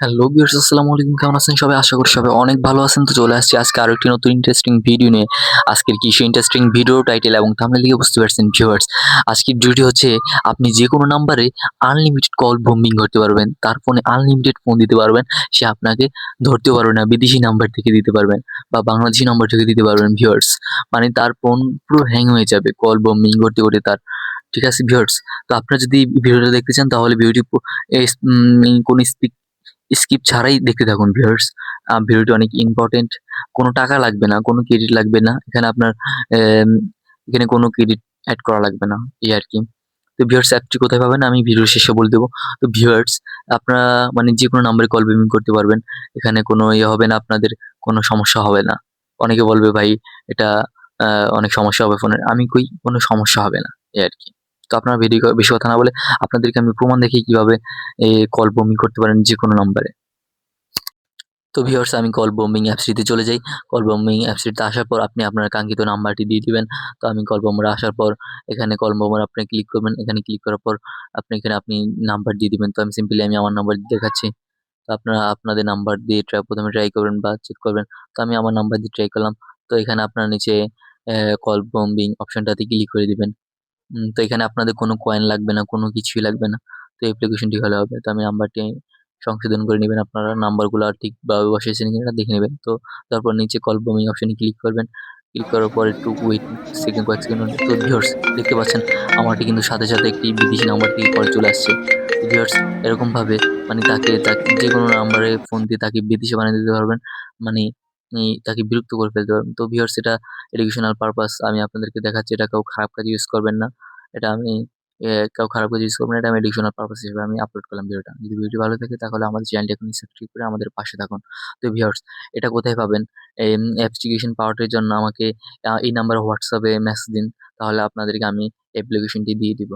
Hello viewers, আসসালামু আলাইকুম। কেমন আছেন সবাই? আশা করি সবাই অনেক ভালো আছেন। তো চলে আসছি আজকে আরো একটি নতুন ইন্টারেস্টিং ভিডিও নিয়ে। আজকের কি সেই ইন্টারেস্টিং ভিডিও টাইটেল এবং থাম্বনেল দেখে বুঝতে পারছেন ভিউয়ার্স। আজকের ভিডিও হচ্ছে আপনি যেকোনো নাম্বারে আনলিমিটেড কল বুমিং করতে পারবেন। তার ফোনে আনলিমিটেড ফোন দিতে পারবেন। সে আপনাকে ধরতেও পারবে না। বিদেশি নাম্বার থেকে দিতে পারবেন বা বাংলাদেশি নাম্বার থেকে দিতে পারবেন ভিউয়ার্স। মানে তার ফোন পুরো হ্যাং হয়ে যাবে কল বুমিং করতে, করতে তার। ঠিক আছে ভিউয়ার্স? তো আপনারা যদি ভিডিওটা দেখতে চান তাহলে ভিডিওটি কোন স্কিপ ছাড়াই দেখতে থাকুন ভিউয়ার্স। ভিডিওটি অনেক ইম্পোর্টেন্ট। কোনো টাকা লাগবে না, কোনো ক্রেডিট লাগবে না। এখানে আপনার এম এখানে কোনো ক্রেডিট এড করা লাগবে না, এই আরকি। তো ভিউয়ার্স অ্যাপটি কোথায় পাবেন আমি ভিডিওর শেষে বলে দেব। তো ভিউয়ার্স আপনারা মানে যেকোনো নাম্বারে কল পেমেন্ট করতে পারবেন। এখানে কোনো হবে না, আপনাদের কোনো সমস্যা হবে না। অনেকে বলবে ভাই এটা আ অনেক সমস্যা হবে ফোনের। আমি কই কোনো সমস্যা হবে না, এই আরকি। তো আপনারা বেশি কথা না বলে আপনাদেরকে আমি প্রমাণ দেখিয়ে কিভাবে কল বুমিং করতে পারেন যেকোনো নাম্বারে। তো ভিউয়ার্স আমি কল বম্বিং অ্যাপসটিতে চলে যাই। কল বম্বিং অ্যাপসটিতে আসার পর আপনি আপনার কাঙ্ক্ষিত নাম্বারটি দিয়ে দিবেন। তো আমি কল বম্বরে আসার পর এখানে কল বম্বরে আপনি ক্লিক করবেন। এখানে ক্লিক করার পর আপনি নাম্বার দিয়ে দিবেন। তো আমি সিম্পলি আমার নাম্বার দেখাচ্ছি। তো আপনারা আপনাদের নাম্বার দিয়ে প্রথমে ট্রাই করবেন বা চেক করবেন। তো আমি আমার নাম্বার দিয়ে ট্রাই করলাম। তো এখানে আপনারা নিচে কল বম্বিং অপশনটাতে ক্লিক করে দিবেন। তো এখানে আপনাদের কোনো কয়েন লাগবে না, কোনো কিছুই লাগবে না। তো অ্যাপ্লিকেশনটি ভালো হবে। তো আমি নাম্বারটি সংশোধন করে নিবেন। আপনারা নাম্বারগুলো ঠিকভাবে বসিয়েছেন কিনা দেখে নিবেন। তো তারপর নিচে কল বুমিং অপশনে ক্লিক করবেন। ক্লিক করার পর একটু ওয়েট কয়েক সেকেন্ড তো ভিউয়ার্স দেখতে পাচ্ছেন আমারটি কিন্তু সাথে, সাথে একটি বিদেশি নাম্বার থেকে কল চলে আসছে। তো ভিউয়ার্স এরকমভাবে মানে তাকে যেকোনো নাম্বারে ফোন দিয়ে তাকে বিদেশি বানিয়ে দিতে পারবেন। মানে তাকে বিরক্ত করে ফেলতে পারবেন। তো ভিউয়ার্স এটা এডুকেশনাল পারপাস আমি আপনাদেরকে দেখাচ্ছি। এটা কেউ খারাপ কাজে ইউজ করবেন না। এটা আমি কেউ খারাপ কাজে ইউজ করবেন না। এটা আমি এডুকেশনাল পারপাস হিসেবে আমি আপলোড করলাম ভিডিওটা। যদি ভিডিওটি ভালো থাকে তাহলে আমাদের চ্যানেলটি এখনই সাবস্ক্রাইব করে আমাদের পাশে থাকুন। তো ভিউয়ার্স এটা কোথায় পাবেন? অ্যাপ্লিকেশন পাওয়ার জন্য আমাকে এই নাম্বারে WhatsApp এ মেসেজ দিন। তাহলে আপনাদেরকে আমি অ্যাপ্লিকেশনটি দিয়ে দিব।